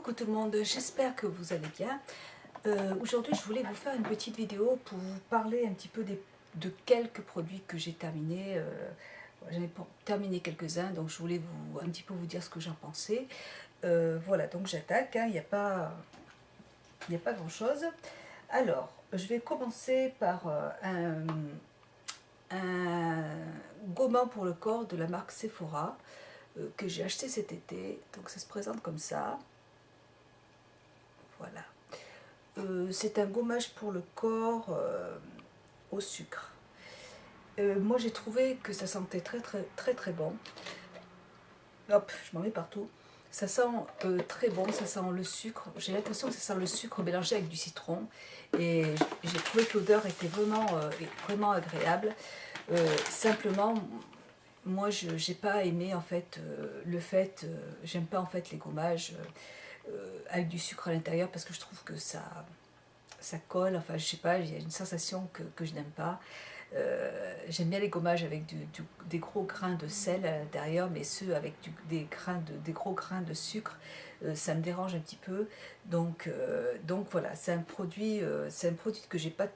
Coucou tout le monde, j'espère que vous allez bien. Aujourd'hui je voulais vous faire une petite vidéo pour vous parler un petit peu de quelques produits que j'ai terminés. J'en ai terminé quelques-uns, donc je voulais un petit peu vous dire ce que j'en pensais. Voilà, donc j'attaque, hein, il n'y a pas grand-chose. Alors, je vais commencer par un gommant pour le corps de la marque Sephora que j'ai acheté cet été. Donc ça se présente comme ça. Voilà. C'est un gommage pour le corps au sucre. Moi j'ai trouvé que ça sentait très bon. Hop, je m'en mets partout. Ça sent très bon, ça sent le sucre. J'ai l'impression que ça sent le sucre mélangé avec du citron. Et j'ai trouvé que l'odeur était vraiment agréable. Simplement, moi je n'ai pas aimé en fait j'aime pas en fait les gommages avec du sucre à l'intérieur parce que je trouve que ça colle, enfin je sais pas, il y a une sensation que je n'aime pas. J'aime bien les gommages avec des gros grains de sel à l'intérieur, mais ceux avec des gros grains de sucre, ça me dérange un petit peu. Donc voilà, c'est un produit que j'ai pas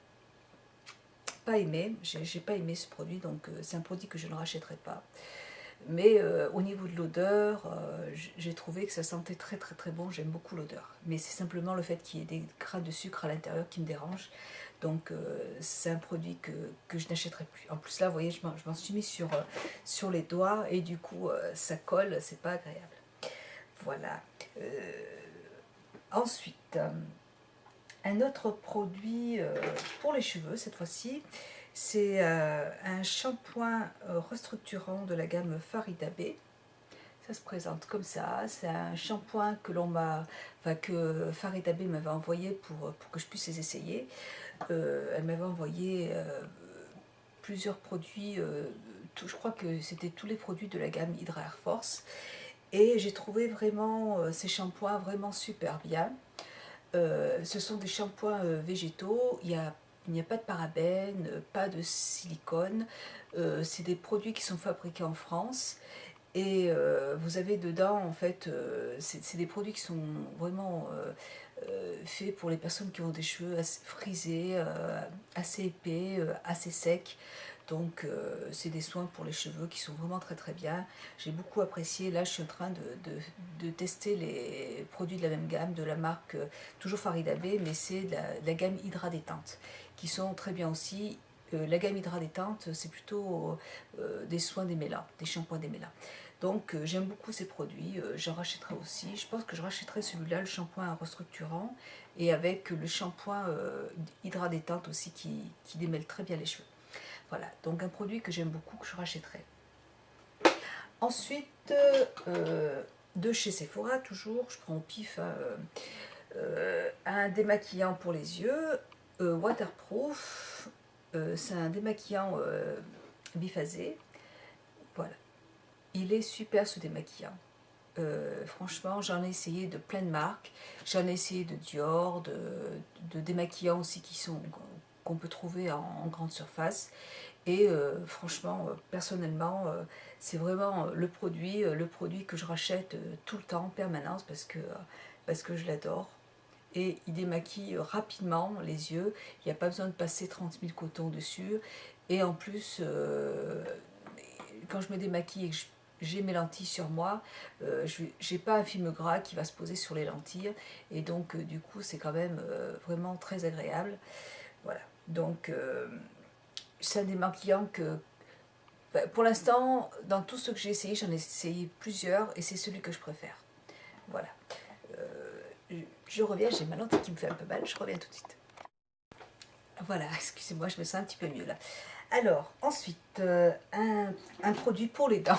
aimé. J'ai pas aimé ce produit, donc c'est un produit que je ne rachèterai pas. Mais au niveau de l'odeur, j'ai trouvé que ça sentait très bon, j'aime beaucoup l'odeur. Mais c'est simplement le fait qu'il y ait des grains de sucre à l'intérieur qui me dérange. Donc c'est un produit que je n'achèterai plus. En plus là, vous voyez, je m'en suis mis sur les doigts et du coup ça colle, c'est pas agréable. Voilà. Ensuite, un autre produit pour les cheveux cette fois-ci. C'est un shampoing restructurant de la gamme Farida B. Ça se présente comme ça. C'est un shampoing que Farida B m'avait envoyé pour que je puisse les essayer. Elle m'avait envoyé plusieurs produits. Je crois que c'était tous les produits de la gamme Hydra Air Force. Et j'ai trouvé vraiment ces shampoings vraiment super bien. Ce sont des shampoings végétaux. Il n'y a pas de parabènes, pas de silicone. C'est des produits qui sont fabriqués en France. Et vous avez dedans, en fait, c'est des produits qui sont vraiment faits pour les personnes qui ont des cheveux assez frisés, assez épais, assez secs. Donc c'est des soins pour les cheveux qui sont vraiment très bien. J'ai beaucoup apprécié. Là je suis en train de tester les produits de la même gamme, de la marque toujours Farida B, mais c'est de la gamme Hydra Détente, qui sont très bien aussi. La gamme Hydra Détente, c'est plutôt des soins des mélans, des shampoings des mélans. Donc j'aime beaucoup ces produits, j'en rachèterai aussi. Je pense que je rachèterai celui-là, le shampoing restructurant, et avec le shampoing Hydra Détente aussi qui démêle très bien les cheveux. Voilà, donc un produit que j'aime beaucoup, que je rachèterai. Ensuite, de chez Sephora, toujours, je prends au pif un démaquillant pour les yeux, waterproof. C'est un démaquillant biphasé. Voilà, il est super ce démaquillant. Franchement, j'en ai essayé de plein de marques. J'en ai essayé de Dior, de démaquillants aussi qu'on peut trouver en grande surface. Et franchement, personnellement, c'est vraiment le produit que je rachète tout le temps, en permanence, parce que je l'adore. Et il démaquille rapidement les yeux, il n'y a pas besoin de passer 30 000 cotons dessus. Et en plus, quand je me démaquille et que j'ai mes lentilles sur moi, j'ai pas un film gras qui va se poser sur les lentilles. Et donc, du coup, c'est quand même vraiment très agréable. Voilà, donc c'est un démaquillant que, pour l'instant, dans tout ce que j'ai essayé, j'en ai essayé plusieurs et c'est celui que je préfère. Voilà. Je reviens, j'ai ma lentille qui me fait un peu mal, je reviens tout de suite. Voilà, excusez-moi, je me sens un petit peu mieux là. Alors, ensuite, un produit pour les dents.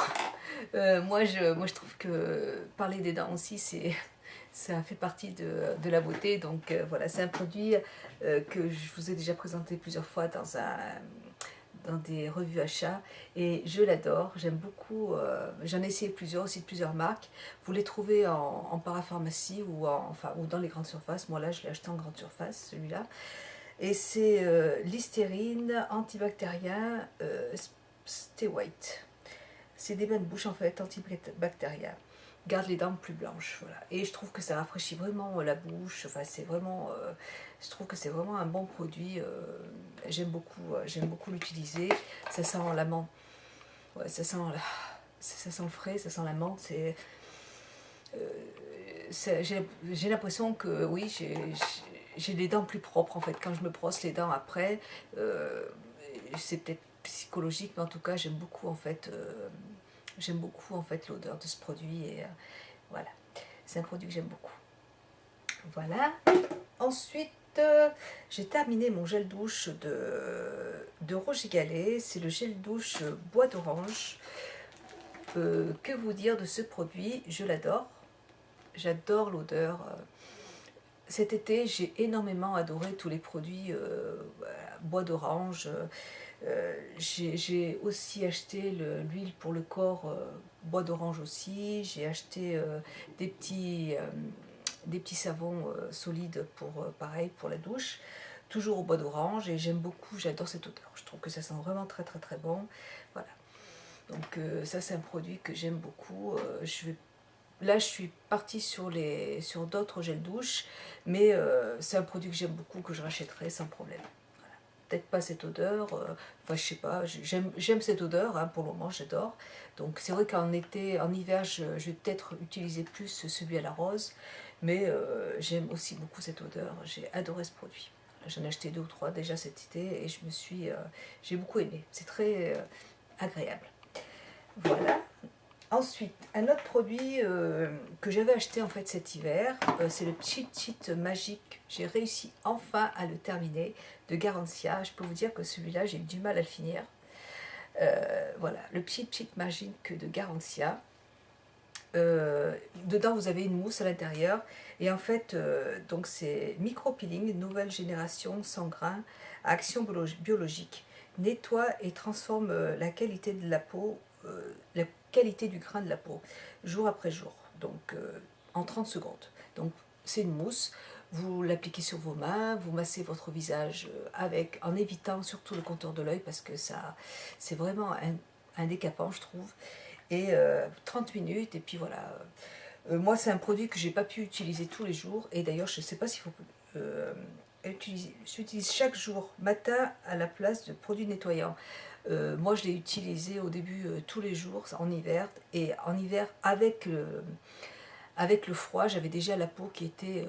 Moi, je trouve que parler des dents aussi, ça fait partie de la beauté. Donc voilà, c'est un produit que je vous ai déjà présenté plusieurs fois dans des revues achats et je l'adore, j'aime beaucoup. J'en ai essayé plusieurs aussi de plusieurs marques. Vous les trouvez en parapharmacie ou dans les grandes surfaces. Moi là je l'ai acheté en grande surface celui-là, et c'est Listerine antibactérien Stay White. C'est des bains de bouche en fait antibactériens. garde les dents plus blanches, voilà. Et je trouve que ça rafraîchit vraiment la bouche, enfin c'est vraiment, je trouve que c'est vraiment un bon produit, j'aime beaucoup l'utiliser, ça sent la menthe, ouais, ça sent le frais, ça sent la menthe, j'ai l'impression que oui, j'ai les dents plus propres en fait, quand je me brosse les dents après, euh, c'est peut-être psychologique, mais en tout cas j'aime beaucoup en fait l'odeur de ce produit et voilà, c'est un produit que j'aime beaucoup. Voilà. Ensuite, j'ai terminé mon gel douche de Roger Gallet. C'est le gel douche bois d'orange. Que vous dire de ce produit? Je l'adore. J'adore l'odeur. Cet été, j'ai énormément adoré tous les produits voilà, bois d'orange. J'ai aussi acheté l'huile pour le corps bois d'orange aussi. J'ai acheté des petits savons solides pour pareil pour la douche, toujours au bois d'orange, et j'aime beaucoup, j'adore cette odeur. Je trouve que ça sent vraiment très très très bon. Voilà. Donc ça c'est un produit que j'aime beaucoup. Là je suis partie sur d'autres gels douche, mais c'est un produit que j'aime beaucoup, que je rachèterai sans problème. Peut-être pas cette odeur, enfin je sais pas, j'aime cette odeur, hein, pour le moment j'adore. Donc c'est vrai qu'en été, en hiver, je vais peut-être utiliser plus celui à la rose, mais j'aime aussi beaucoup cette odeur, j'ai adoré ce produit. J'en ai acheté 2 ou 3 déjà cet été et j'ai beaucoup aimé, c'est très agréable. Voilà. Ensuite, un autre produit que j'avais acheté en fait cet hiver, c'est le Cheat Cheat Magique. J'ai réussi enfin à le terminer, de Garantia. Je peux vous dire que celui-là, j'ai eu du mal à le finir. Voilà, le Cheat Cheat Magique de Garantia. Dedans, vous avez une mousse à l'intérieur. Et en fait, donc c'est micro-peeling, nouvelle génération, sans grains, à action biologique. Nettoie et transforme la qualité de la peau, la qualité du grain de la peau, jour après jour. Donc, en 30 secondes. Donc, c'est une mousse. Vous l'appliquez sur vos mains, vous massez votre visage en évitant surtout le contour de l'œil parce que ça, c'est vraiment un décapant, je trouve. Et 30 minutes, et puis voilà. Moi, c'est un produit que j'ai pas pu utiliser tous les jours, et d'ailleurs, je ne sais pas s'il faut j'utilise chaque jour, matin, à la place de produits nettoyants. Moi, je l'ai utilisé au début tous les jours, en hiver, et en hiver, avec le froid, j'avais déjà la peau qui était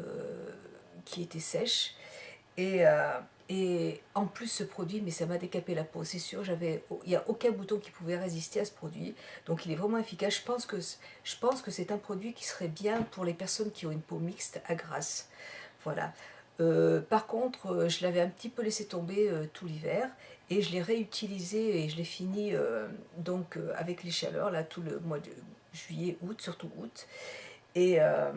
sèche, et, et en plus ce produit, mais ça m'a décapé la peau, c'est sûr, il n'y a aucun bouton qui pouvait résister à ce produit, donc il est vraiment efficace. Je pense que c'est un produit qui serait bien pour les personnes qui ont une peau mixte à grasse. Voilà. Par contre, je l'avais un petit peu laissé tomber tout l'hiver, et je l'ai réutilisé et je l'ai fini avec les chaleurs, là, tout le mois de juillet, août, surtout août. Et, euh,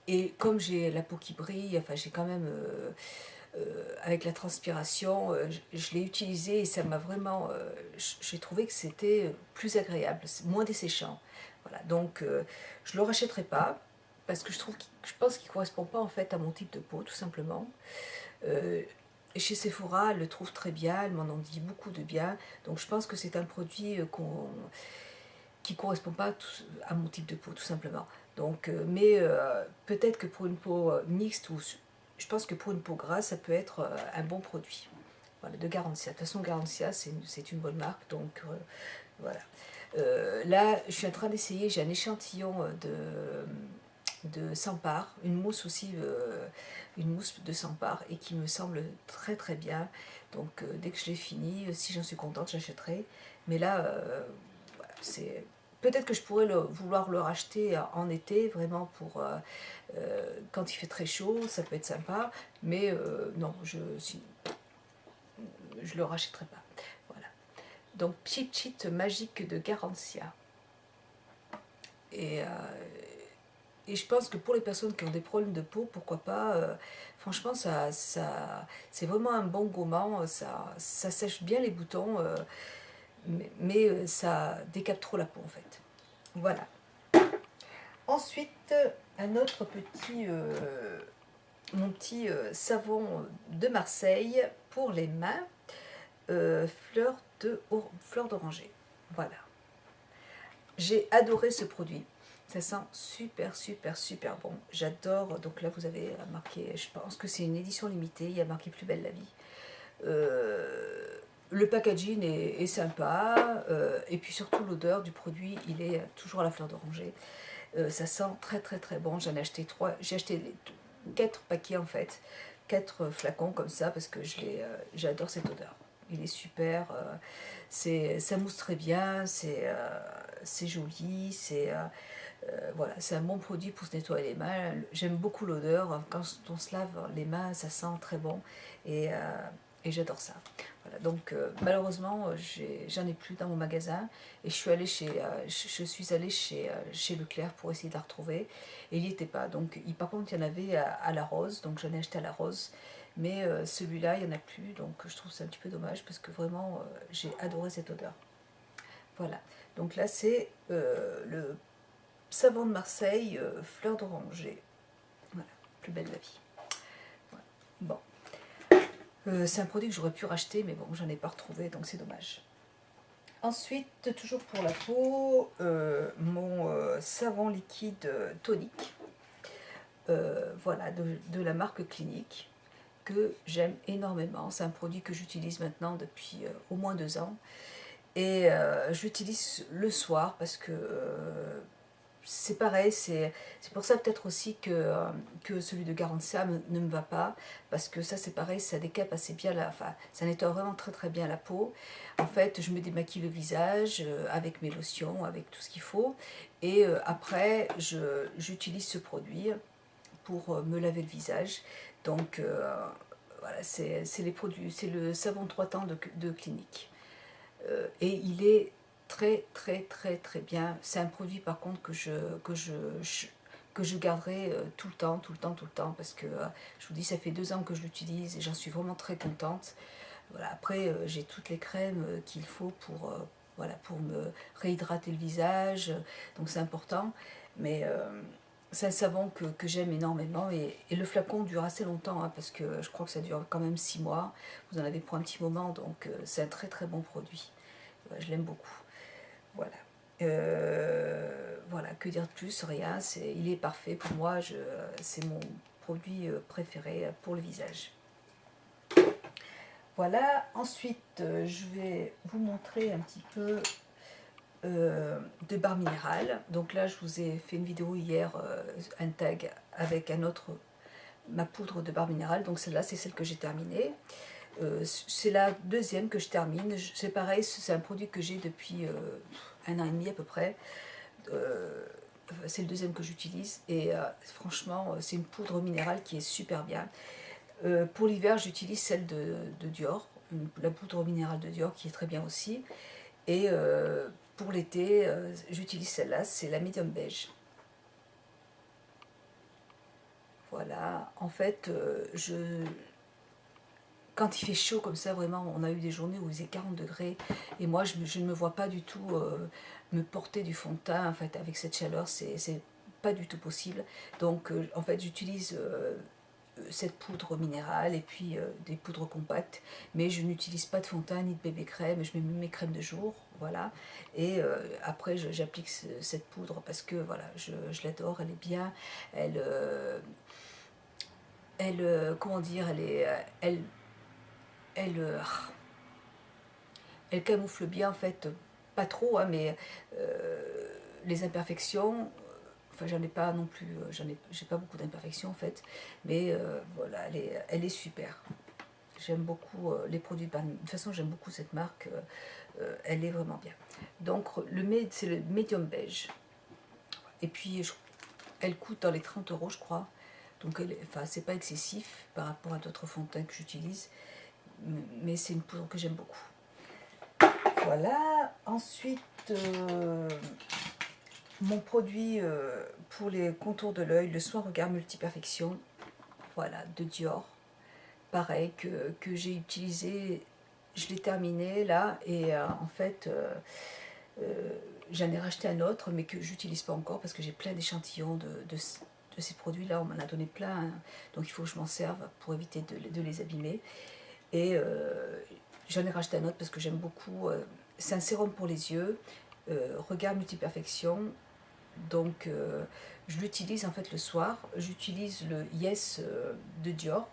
et comme j'ai la peau qui brille, enfin j'ai quand même avec la transpiration, je l'ai utilisé et ça m'a vraiment, j'ai trouvé que c'était plus agréable, moins desséchant. Voilà, donc je ne le rachèterai pas parce que je pense qu'il ne correspond pas en fait à mon type de peau, tout simplement. Euh, Chez Sephora, elle le trouve très bien, elle m'en en dit beaucoup de bien, donc je pense que c'est un produit qui ne correspond pas à mon type de peau, tout simplement. Donc, mais peut-être que pour une peau mixte, ou je pense que pour une peau grasse, ça peut être un bon produit. Voilà, de Garantia. De toute façon, Garantia, c'est une bonne marque, donc voilà. Là, je suis en train d'essayer, j'ai un échantillon de Sampar, une mousse aussi, une mousse de Sampar, et qui me semble très très bien. Donc, dès que je l'ai fini, si j'en suis contente, j'achèterai. Mais là, voilà, c'est peut-être que je pourrais vouloir le racheter en été, vraiment pour quand il fait très chaud, ça peut être sympa, mais non, je le rachèterai pas. Voilà. Donc Cheat Cheat Magique de Garantia. Et, euh, et je pense que pour les personnes qui ont des problèmes de peau, pourquoi pas, franchement, c'est vraiment un bon gommant, ça sèche bien les boutons, mais ça décape trop la peau en fait. Voilà. Ensuite, un autre mon petit savon de Marseille pour les mains, fleur d'oranger. Voilà. J'ai adoré ce produit. Ça sent super, super, super bon. J'adore. Donc là, vous avez marqué, je pense que c'est une édition limitée. Il y a marqué Plus belle la vie. Le packaging est sympa. Et puis surtout, l'odeur du produit, il est toujours à la fleur d'oranger. Ça sent très, très, très bon. J'en ai acheté 3. J'ai acheté 4 paquets en fait. 4 flacons comme ça parce que j'adore cette odeur. Il est super. Ça mousse très bien. C'est joli. Voilà, c'est un bon produit pour se nettoyer les mains. J'aime beaucoup l'odeur. Quand on se lave les mains, ça sent très bon. Et, euh, et j'adore ça. Voilà, donc malheureusement, j'en ai plus dans mon magasin. Et je suis allée chez Leclerc pour essayer de la retrouver. Et il n'y était pas. Donc, par contre, il y en avait à la rose. Donc, j'en ai acheté à la rose. Mais celui-là, il n'y en a plus. Donc, je trouve ça un petit peu dommage parce que vraiment, j'ai adoré cette odeur. Voilà. Donc là, c'est le savon de Marseille, fleur d'oranger. Voilà, plus belle la vie. Voilà. Bon, c'est un produit que j'aurais pu racheter, mais bon, j'en ai pas retrouvé, donc c'est dommage. Ensuite, toujours pour la peau, mon savon liquide tonique, voilà, de la marque Clinique, que j'aime énormément. C'est un produit que j'utilise maintenant depuis au moins 2 ans. Et j'utilise le soir parce que c'est pareil, c'est pour ça peut-être aussi que celui de Garantia ne me va pas, parce que ça c'est pareil, ça décape assez bien, enfin ça nettoie vraiment très très bien la peau. En fait, je me démaquille le visage avec mes lotions, avec tout ce qu'il faut, et après j'utilise ce produit pour me laver le visage. Donc voilà, c'est les produits, c'est le savon 3 temps de Clinique. Et il est très très très très bien. C'est un produit par contre que je garderai tout le temps, tout le temps, tout le temps, parce que je vous dis, ça fait 2 ans que je l'utilise et j'en suis vraiment très contente. Voilà, après, j'ai toutes les crèmes qu'il faut voilà, pour me réhydrater le visage, donc c'est important. Mais c'est un savon que j'aime énormément et le flacon dure assez longtemps, hein, parce que je crois que ça dure quand même 6 mois. Vous en avez pour un petit moment, donc c'est un très très bon produit. Ouais, je l'aime beaucoup. Voilà. Voilà, que dire de plus? Rien. Il est parfait pour moi. C'est mon produit préféré pour le visage. Voilà. Ensuite, je vais vous montrer un petit peu de barre minérale. Donc là, je vous ai fait une vidéo hier, un tag avec ma poudre de barre minérale. Donc celle-là, c'est celle que j'ai terminée. C'est la deuxième que je termine. C'est pareil, c'est un produit que j'ai depuis 1 an et demi à peu près. C'est le deuxième que j'utilise et franchement, c'est une poudre minérale qui est super bien. Pour l'hiver, j'utilise celle de Dior, la poudre minérale de Dior qui est très bien aussi. Et pour l'été, j'utilise celle-là, c'est la médium beige. Voilà, en fait, quand il fait chaud comme ça, vraiment, on a eu des journées où il faisait 40 degrés. Et moi, je ne me vois pas du tout me porter du fond de teint. En fait, avec cette chaleur, c'est pas du tout possible. Donc, en fait, j'utilise cette poudre minérale et puis des poudres compactes. Mais je n'utilise pas de fond de teint ni de bébé crème. Je mets mes crèmes de jour, voilà. Et après, j'applique cette poudre parce que, voilà, je l'adore. Elle est bien. Comment dire, elle, euh, elle camoufle bien en fait, pas trop, hein, mais les imperfections. Enfin, j'en ai pas non plus, j'ai pas beaucoup d'imperfections en fait, mais voilà, elle est super. J'aime beaucoup les produits de Barnier. De toute façon, j'aime beaucoup cette marque, elle est vraiment bien. Donc, c'est le medium beige. Et puis, elle coûte dans les 30 euros, je crois. Donc, enfin, c'est pas excessif par rapport à d'autres fonds de teint que j'utilise, mais c'est une poudre que j'aime beaucoup. Voilà. Ensuite, mon produit pour les contours de l'œil, le soin regard multiperfection, voilà, de Dior. Pareil, que j'ai utilisé, je l'ai terminé là, et en fait, j'en ai racheté un autre, mais que j'utilise pas encore parce que j'ai plein d'échantillons de ces produits-là. On m'en a donné plein, hein, donc il faut que je m'en serve pour éviter de les abîmer. Et j'en ai racheté un autre parce que j'aime beaucoup. C'est un sérum pour les yeux, regard multiperfection, Donc je l'utilise en fait le soir. J'utilise le Yes de Dior,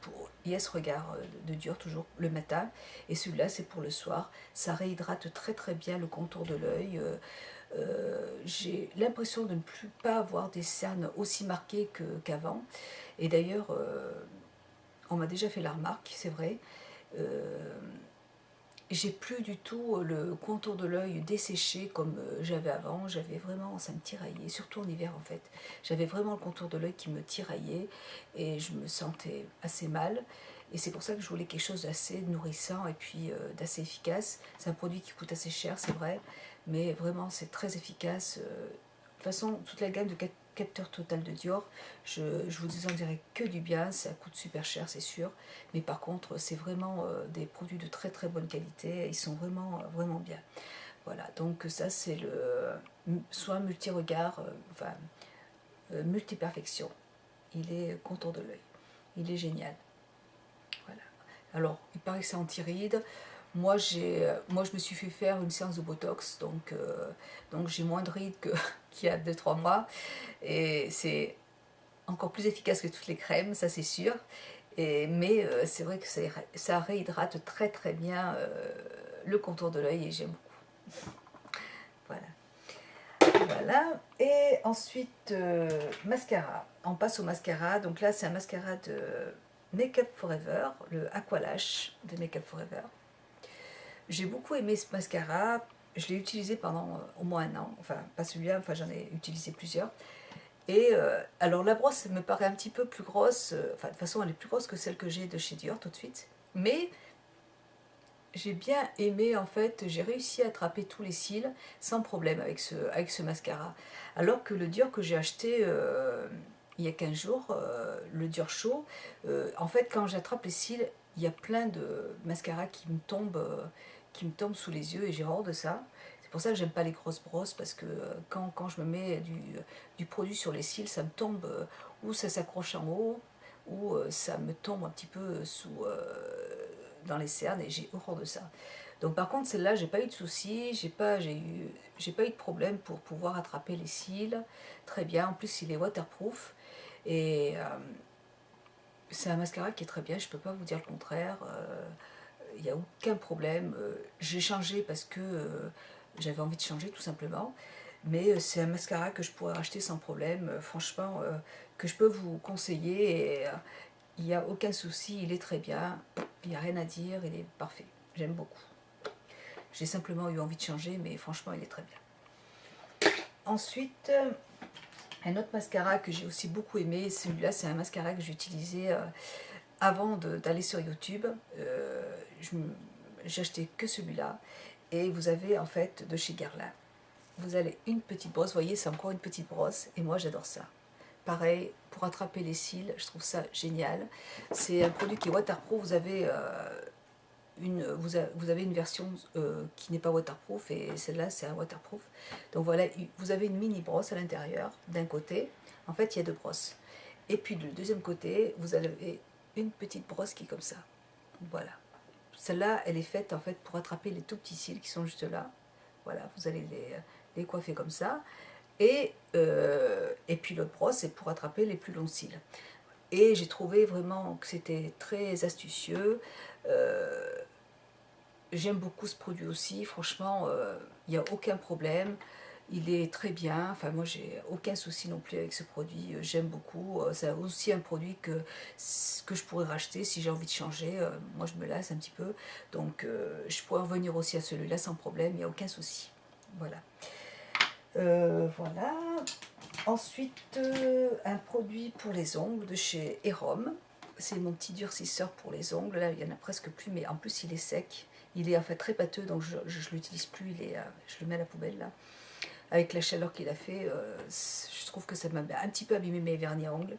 pour Yes Regard de Dior, toujours le matin. Et celui-là c'est pour le soir. Ça réhydrate très très bien le contour de l'œil. J'ai l'impression de ne plus pas avoir des cernes aussi marquées qu'avant. Et d'ailleurs, on m'a déjà fait la remarque, c'est vrai. Euh, j'ai plus du tout le contour de l'œil desséché comme j'avais avant. J'avais vraiment, ça me tiraillait, surtout en hiver en fait. J'avais vraiment le contour de l'œil qui me tiraillait et je me sentais assez mal. Et c'est pour ça que je voulais quelque chose d'assez nourrissant et puis d'assez efficace. C'est un produit qui coûte assez cher, c'est vrai, mais vraiment c'est très efficace. De toute façon, toute la gamme de capteur total de Dior, je vous en dirai que du bien. Ça coûte super cher, c'est sûr, mais par contre c'est vraiment des produits de très très bonne qualité. Ils sont vraiment vraiment bien. Voilà, donc ça c'est le soin multi-regard, enfin multi-perfection. Il est contour de l'œil, il est génial. Voilà. Alors il paraît que c'est anti-rides. Moi, moi, je me suis fait faire une séance de Botox, donc j'ai moins de rides qu'il y a 2 3 mois. Et c'est encore plus efficace que toutes les crèmes, ça c'est sûr. Mais c'est vrai que ça réhydrate très très bien le contour de l'œil et j'aime beaucoup. Voilà. Voilà. Et ensuite, mascara. On passe au mascara. Donc là, c'est un mascara de Make Up Forever, le Aqualash de Make Up Forever. J'ai beaucoup aimé ce mascara. Je l'ai utilisé pendant au moins un an. Enfin, pas celui-là, enfin j'en ai utilisé plusieurs. Et alors la brosse me paraît un petit peu plus grosse, enfin de toute façon elle est plus grosse que celle que j'ai de chez Dior tout de suite, mais j'ai bien aimé en fait, j'ai réussi à attraper tous les cils sans problème avec ce mascara. Alors que le Dior que j'ai acheté il y a 15 jours, le Dior Show, en fait quand j'attrape les cils, il y a plein de mascara qui me tombent sous les yeux et j'ai horreur de ça. C'est pour ça que j'aime pas les grosses brosses parce que quand je me mets du produit sur les cils, ça me tombe ou ça s'accroche en haut ou ça me tombe un petit peu dans les cernes et j'ai horreur de ça. Donc par contre celle-là j'ai pas eu de soucis, j'ai pas eu de problème pour pouvoir attraper les cils très bien. En plus il est waterproof et c'est un mascara qui est très bien, je peux pas vous dire le contraire. Il n'y a aucun problème. J'ai changé parce que j'avais envie de changer tout simplement. Mais c'est un mascara que je pourrais racheter sans problème, franchement, que je peux vous conseiller. Et il n'y a aucun souci, il est très bien. Il n'y a rien à dire, il est parfait. J'aime beaucoup. J'ai simplement eu envie de changer, mais franchement, il est très bien. Ensuite, un autre mascara que j'ai aussi beaucoup aimé, celui-là, c'est un mascara que j'utilisais avant d'aller sur YouTube. J'ai acheté que celui-là. Et vous avez en fait de chez Guerlain. Vous avez une petite brosse, vous voyez, c'est encore une petite brosse. Et moi, j'adore ça. Pareil, pour attraper les cils, je trouve ça génial. C'est un produit qui est waterproof. Vous avez une version qui n'est pas waterproof et celle-là c'est un waterproof. Donc voilà, vous avez une mini brosse à l'intérieur d'un côté. En fait, il y a 2 brosses. Et puis du deuxième côté, vous avez une petite brosse qui est comme ça. Voilà. Celle-là, elle est faite en fait pour attraper les tout petits cils qui sont juste là. Voilà, vous allez les coiffer comme ça. Et puis l'autre brosse, c'est pour attraper les plus longs cils. Et j'ai trouvé vraiment que c'était très astucieux. J'aime beaucoup ce produit aussi, franchement, il n'y a aucun problème. Il est très bien, enfin moi j'ai aucun souci non plus avec ce produit, j'aime beaucoup. C'est aussi un produit que je pourrais racheter si j'ai envie de changer. Moi je me lasse un petit peu, donc je pourrais revenir aussi à celui-là sans problème, il n'y a aucun souci. Voilà. Voilà. Ensuite, un produit pour les ongles de chez Erom. C'est mon petit durcisseur pour les ongles. Là, il n'y en a presque plus, mais en plus, il est sec. Il est en fait très pâteux, donc je ne l'utilise plus. Je le mets à la poubelle, là. Avec la chaleur qu'il a fait, je trouve que ça m'a un petit peu abîmé mes vernis à ongles.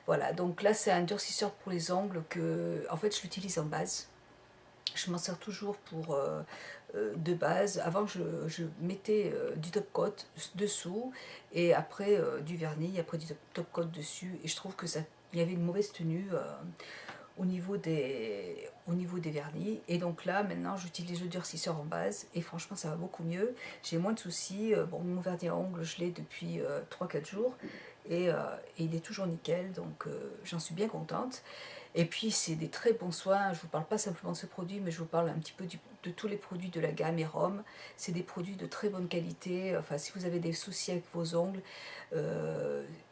Voilà, donc là, c'est un durcisseur pour les ongles que, en fait, je l'utilise en base. Je m'en sers toujours pour de base. Avant, je mettais du top coat dessous et après du vernis, après du top coat dessus. Et je trouve que ça, il y avait une mauvaise tenue au niveau des vernis. Et donc là, maintenant, j'utilise le durcisseur en base et franchement, ça va beaucoup mieux. J'ai moins de soucis. Bon, mon vernis à ongles, je l'ai depuis 3-4 jours et il est toujours nickel, donc j'en suis bien contente. Et puis, c'est des très bons soins. Je ne vous parle pas simplement de ce produit, mais je vous parle un petit peu de tous les produits de la gamme Erom. C'est des produits de très bonne qualité. Enfin, si vous avez des soucis avec vos ongles,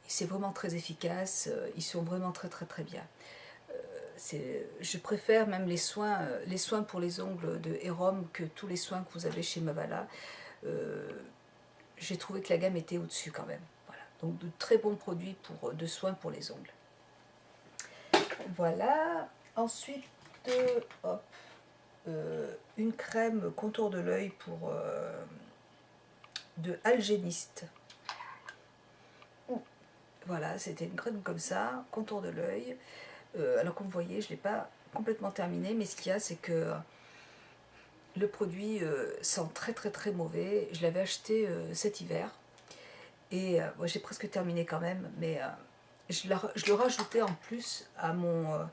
c'est vraiment très efficace. Ils sont vraiment très très très bien. Je préfère même les soins pour les ongles de Erom que tous les soins que vous avez chez Mavala. Euh, j'ai trouvé que la gamme était au-dessus quand même. Voilà. Donc de très bons produits de soins pour les ongles. Voilà. Ensuite, hop, une crème contour de l'œil de Algéniste. Voilà, c'était une crème comme ça, contour de l'œil. Alors comme vous voyez, je ne l'ai pas complètement terminé, mais ce qu'il y a, c'est que le produit sent très très très mauvais. Je l'avais acheté cet hiver et bon, j'ai presque terminé quand même, mais je le rajoutais en plus à mon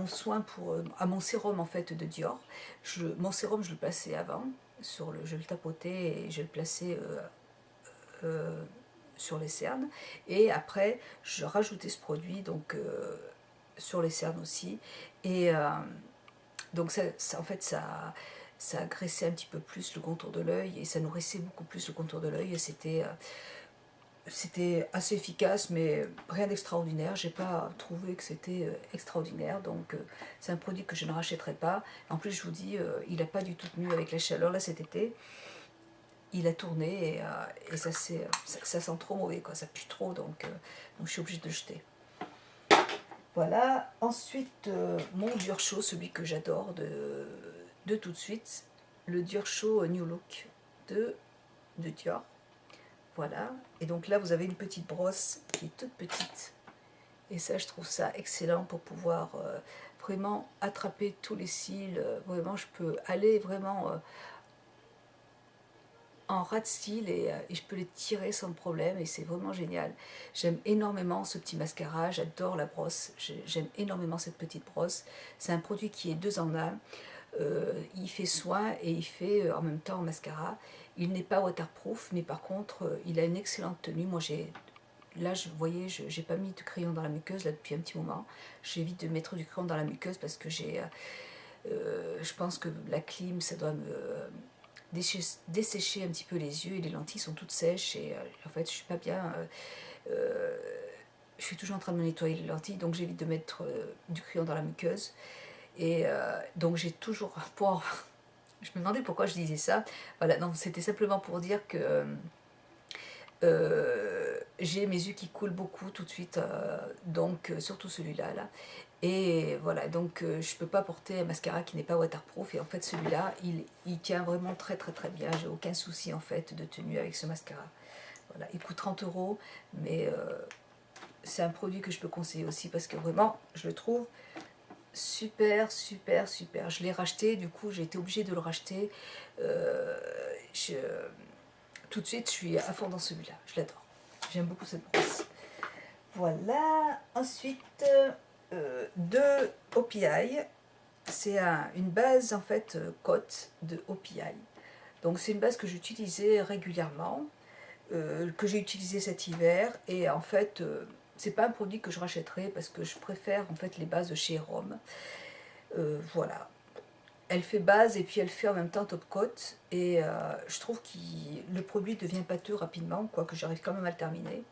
soin à mon sérum en fait de Dior. Mon sérum, je le plaçais avant, je le tapotais et je le plaçais euh, sur les cernes. Et après, je rajoutais ce produit donc sur les cernes aussi. Et donc en fait, ça agressait un petit peu plus le contour de l'œil et ça nourrissait beaucoup plus le contour de l'œil. Et c'était assez efficace, mais rien d'extraordinaire. J'ai pas trouvé que c'était extraordinaire, donc c'est un produit que je ne rachèterai pas. En plus, je vous dis, il n'a pas du tout tenu avec la chaleur là cet été. Il a tourné et ça sent trop mauvais, quoi. Ça pue trop, donc je suis obligée de le jeter. Voilà. Ensuite, mon dur chaud, celui que j'adore de tout de suite, le dur chaud New Look de Dior. Voilà, et donc là vous avez une petite brosse qui est toute petite et ça je trouve ça excellent pour pouvoir vraiment attraper tous les cils. Vraiment je peux aller vraiment en ras de cils et je peux les tirer sans problème et c'est vraiment génial. J'aime énormément ce petit mascara, j'adore la brosse, j'aime énormément cette petite brosse. C'est un produit qui est 2 en 1. Il fait soin et il fait en même temps mascara. Il n'est pas waterproof, mais par contre, il a une excellente tenue. Moi, là, vous voyez, j'ai pas mis de crayon dans la muqueuse là depuis un petit moment. J'évite de mettre du crayon dans la muqueuse parce que je pense que la clim, ça doit me dessécher un petit peu les yeux et les lentilles sont toutes sèches et en fait, je suis pas bien. Je suis toujours en train de me nettoyer les lentilles, donc j'évite de mettre du crayon dans la muqueuse. Et donc j'ai toujours je me demandais pourquoi je disais ça. Voilà, non, c'était simplement pour dire que j'ai mes yeux qui coulent beaucoup tout de suite, donc surtout celui-là là. Et voilà, donc je peux pas porter un mascara qui n'est pas waterproof et en fait celui-là il tient vraiment très très très bien. J'ai aucun souci en fait de tenue avec ce mascara. Voilà, il coûte 30 €, mais c'est un produit que je peux conseiller aussi parce que vraiment je le trouve super super super. Je l'ai racheté, du coup j'ai été obligée de le racheter. Euh, je, Tout de suite je suis à fond dans celui-là, je l'adore. J'aime beaucoup cette brosse. Voilà, ensuite de OPI. C'est une base en fait cote de OPI. Donc c'est une base que j'utilisais régulièrement, que j'ai utilisé cet hiver et en fait c'est pas un produit que je rachèterai parce que je préfère en fait les bases de chez Rome. Voilà. Elle fait base et puis elle fait en même temps top coat et je trouve que le produit devient pâteux rapidement, quoique j'arrive quand même à le terminer.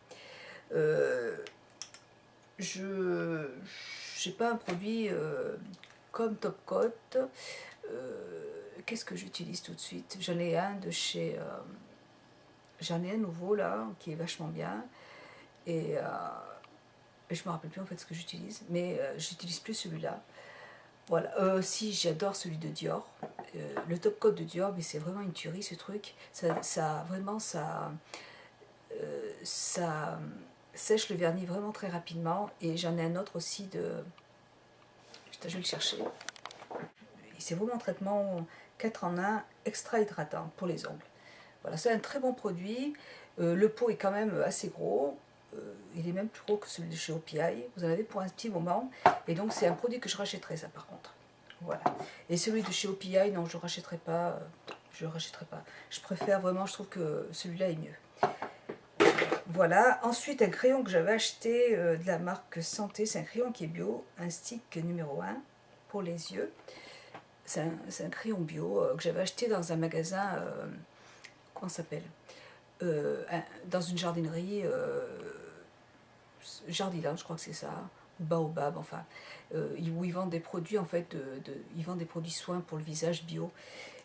Je n'ai pas un produit comme top coat. Qu'est-ce que j'utilise tout de suite? J'en ai un de chez... j'en ai un nouveau là qui est vachement bien et je me rappelle plus en fait ce que j'utilise, mais j'utilise plus celui-là. Voilà, si j'adore celui de Dior, le top coat de Dior, mais c'est vraiment une tuerie ce truc. Vraiment ça sèche le vernis vraiment très rapidement. Et j'en ai un autre aussi je vais le chercher. C'est vraiment un traitement 4 en 1 extra hydratant pour les ongles. Voilà, c'est un très bon produit. Le pot est quand même assez gros. il est même plus gros que celui de chez OPI. Vous en avez pour un petit moment. Et donc c'est un produit que je rachèterai, ça par contre. Voilà. Et celui de chez OPI, non, je ne rachèterai pas. Je le rachèterai pas. Je préfère vraiment, je trouve que celui-là est mieux. Voilà. Ensuite, un crayon que j'avais acheté de la marque Santé. C'est un crayon qui est bio. Un stick numéro 1 pour les yeux. C'est un crayon bio que j'avais acheté dans un magasin. Comment ça s'appelle dans une jardinerie. Jardiland, je crois que c'est ça. Baobab, enfin. Où ils vendent des produits, en fait. Ils vendent des produits soins pour le visage bio.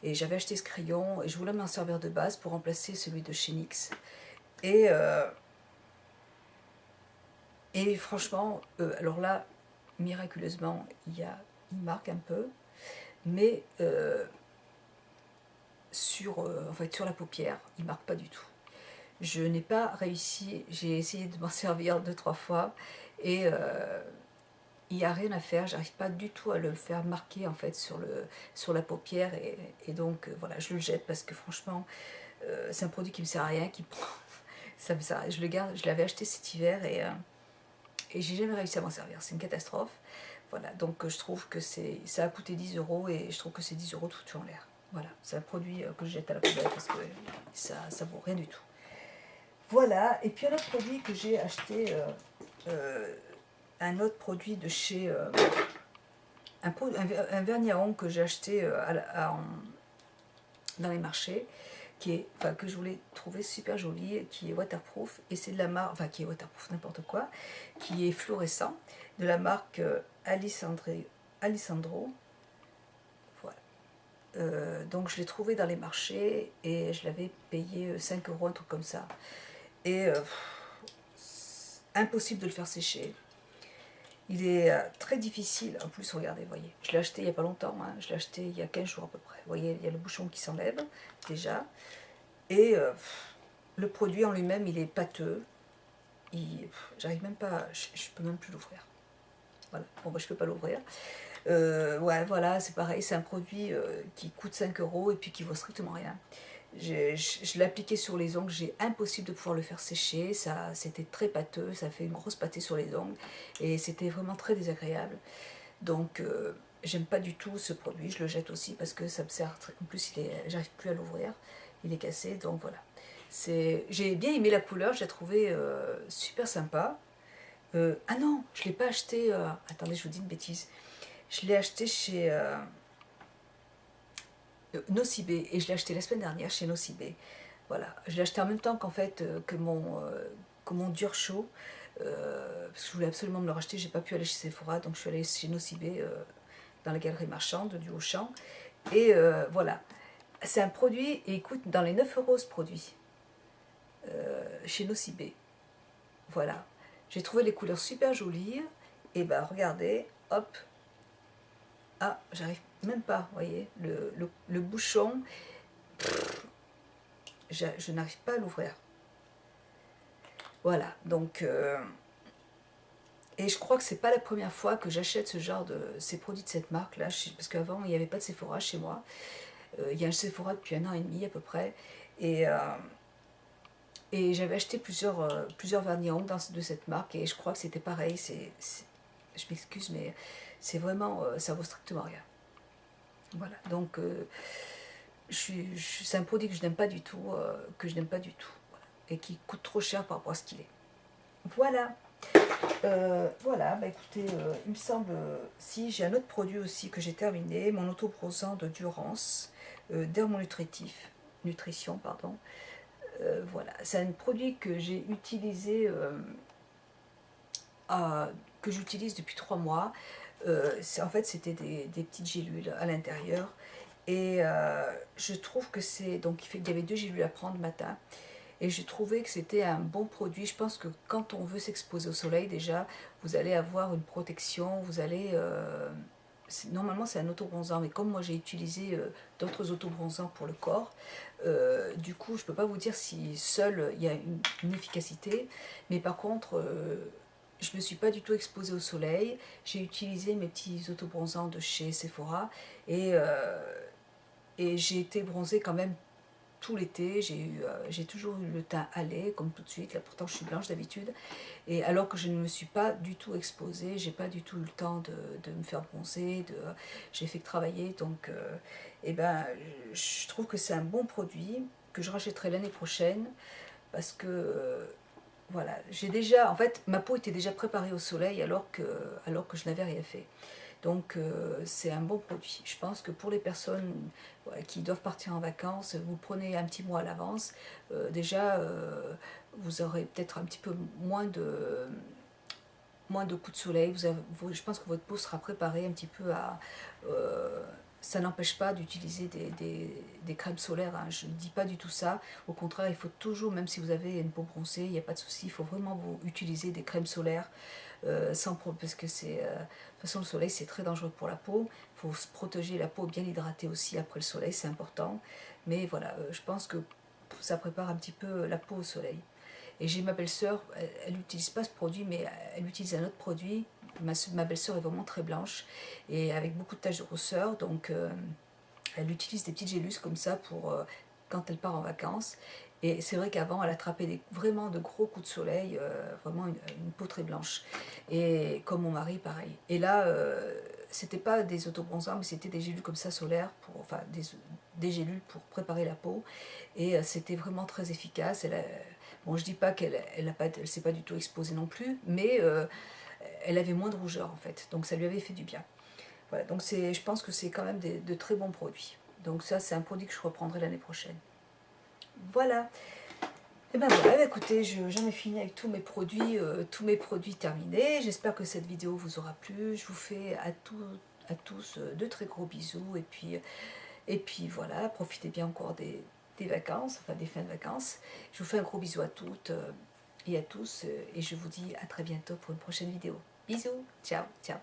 Et j'avais acheté ce crayon et je voulais m'en servir de base pour remplacer celui de chez NYX. Et franchement, alors là, miraculeusement, il marque un peu, mais en fait, sur la paupière, il marque pas du tout. Je n'ai pas réussi, j'ai essayé de m'en servir 2-3 fois, et il n'y a rien à faire, j'arrive pas du tout à le faire marquer en fait sur la paupière, et donc voilà, je le jette parce que franchement, c'est un produit qui me sert à rien, ça me sert, je le garde, je l'avais acheté cet hiver, et j'ai jamais réussi à m'en servir, c'est une catastrophe. Voilà, donc je trouve que ça a coûté 10 € et je trouve que c'est 10 € tout en l'air. Voilà, c'est un produit que je jette à la poubelle parce que ça vaut rien du tout. Voilà, et puis un autre produit que j'ai acheté, un autre produit de chez... un vernis à ongles que j'ai acheté dans les marchés, que je voulais trouver super joli, qui est waterproof, et c'est de la marque, enfin qui est waterproof, n'importe quoi, qui est fluorescent, de la marque Alessandro. Voilà. Donc je l'ai trouvé dans les marchés et je l'avais payé 5 €, un truc comme ça. Et impossible de le faire sécher. Il est très difficile. En plus, regardez, vous voyez, je l'ai acheté il n'y a pas longtemps, hein, je l'ai acheté il y a 15 jours à peu près. Vous voyez, il y a le bouchon qui s'enlève déjà. Et le produit en lui-même, il est pâteux. J'arrive même pas, je peux même plus l'ouvrir. Voilà, bon, bah, je peux pas l'ouvrir. Ouais, voilà, c'est pareil, c'est un produit qui coûte 5 € et puis qui vaut strictement rien. Je l'ai appliqué sur les ongles, j'ai impossible de pouvoir le faire sécher, c'était très pâteux, ça fait une grosse pâtée sur les ongles et c'était vraiment très désagréable. Donc j'aime pas du tout ce produit, je le jette aussi parce que ça me sert, en plus j'arrive plus à l'ouvrir, il est cassé, donc voilà. J'ai bien aimé la couleur, je l'ai trouvé super sympa. Ah non, je l'ai pas acheté, attendez, je vous dis une bêtise, je l'ai acheté chez... Nocibé, et je l'ai acheté la semaine dernière chez Nocibé. Voilà, je l'ai acheté en même temps qu'en fait que mon dur chaud, parce que je voulais absolument me le racheter, j'ai pas pu aller chez Sephora, donc je suis allée chez Nocibé dans la galerie marchande du Auchan, et voilà, c'est un produit, et il coûte dans les 9 € ce produit, chez Nocibé. Voilà, j'ai trouvé les couleurs super jolies, et ben regardez, hop, ah, j'arrive même pas, vous voyez, le bouchon, je n'arrive pas à l'ouvrir. Voilà, donc... et je crois que c'est pas la première fois que j'achète ces produits de cette marque-là, parce qu'avant, il n'y avait pas de Sephora chez moi. Il y a un Sephora depuis 1 an et demi à peu près, et j'avais acheté plusieurs vernis à ongles de cette marque, et je crois que c'était pareil, je m'excuse, mais c'est vraiment, ça vaut strictement rien. Voilà, donc c'est un produit que je n'aime pas du tout, voilà, et qui coûte trop cher par rapport à ce qu'il est. Voilà. Voilà, bah écoutez, il me semble, si j'ai un autre produit aussi que j'ai terminé, mon autobronzant de Durance, Nutrition, pardon. Voilà, c'est un produit que j'ai utilisé, que j'utilise depuis 3 mois. En fait, c'était des petites gélules à l'intérieur, et je trouve que donc il y avait 2 gélules à prendre le matin. Et j'ai trouvé que c'était un bon produit. Je pense que quand on veut s'exposer au soleil, déjà, vous allez avoir une protection, vous allez... normalement, c'est un autobronzant, mais comme moi, j'ai utilisé d'autres autobronzants pour le corps, du coup, je ne peux pas vous dire si seul il y a une efficacité, mais par contre, je ne me suis pas du tout exposée au soleil. J'ai utilisé mes petits autobronzants de chez Sephora, et j'ai été bronzée quand même tout l'été, j'ai toujours eu le teint hâlé, comme tout de suite, là pourtant je suis blanche d'habitude, et alors que je ne me suis pas du tout exposée, j'ai pas du tout eu le temps de me faire bronzer, j'ai fait que travailler, donc eh ben, je trouve que c'est un bon produit, que je rachèterai l'année prochaine, parce que voilà, j'ai déjà, en fait, ma peau était déjà préparée au soleil alors que je n'avais rien fait. Donc c'est un bon produit. Je pense que pour les personnes voilà, qui doivent partir en vacances, vous prenez un petit mois à l'avance. Déjà, vous aurez peut-être un petit peu moins de coups de soleil. Je pense que votre peau sera préparée un petit peu à... ça n'empêche pas d'utiliser des crèmes solaires, hein. Je ne dis pas du tout ça. Au contraire, il faut toujours, même si vous avez une peau bronzée, il n'y a pas de souci, il faut vraiment vous utiliser des crèmes solaires parce que de toute façon le soleil c'est très dangereux pour la peau. Il faut se protéger la peau, bien l'hydrater aussi après le soleil, c'est important. Mais voilà, je pense que ça prépare un petit peu la peau au soleil. Et j'ai ma belle-sœur, elle n'utilise pas ce produit, mais elle utilise un autre produit. Ma belle-sœur est vraiment très blanche et avec beaucoup de taches de rousseur, donc elle utilise des petites gélus comme ça pour quand elle part en vacances. Et c'est vrai qu'avant, elle attrapait vraiment de gros coups de soleil, vraiment une peau très blanche. Et comme mon mari, pareil. Et là, c'était pas des autobronzants, mais c'était des gélules comme ça solaires, enfin des gélules pour préparer la peau. Et c'était vraiment très efficace. Bon, je dis pas elle s'est pas du tout exposée non plus, mais elle avait moins de rougeur en fait. Donc ça lui avait fait du bien. Voilà, donc je pense que c'est quand même de très bons produits. Donc ça, c'est un produit que je reprendrai l'année prochaine. Voilà. Et ben voilà, écoutez, j'en ai fini avec tous mes produits terminés. J'espère que cette vidéo vous aura plu. Je vous fais à tous de très gros bisous. Et puis voilà, profitez bien encore des vacances, enfin des fins de vacances. Je vous fais un gros bisou à toutes et à tous. Et je vous dis à très bientôt pour une prochaine vidéo. Bisous, ciao, ciao.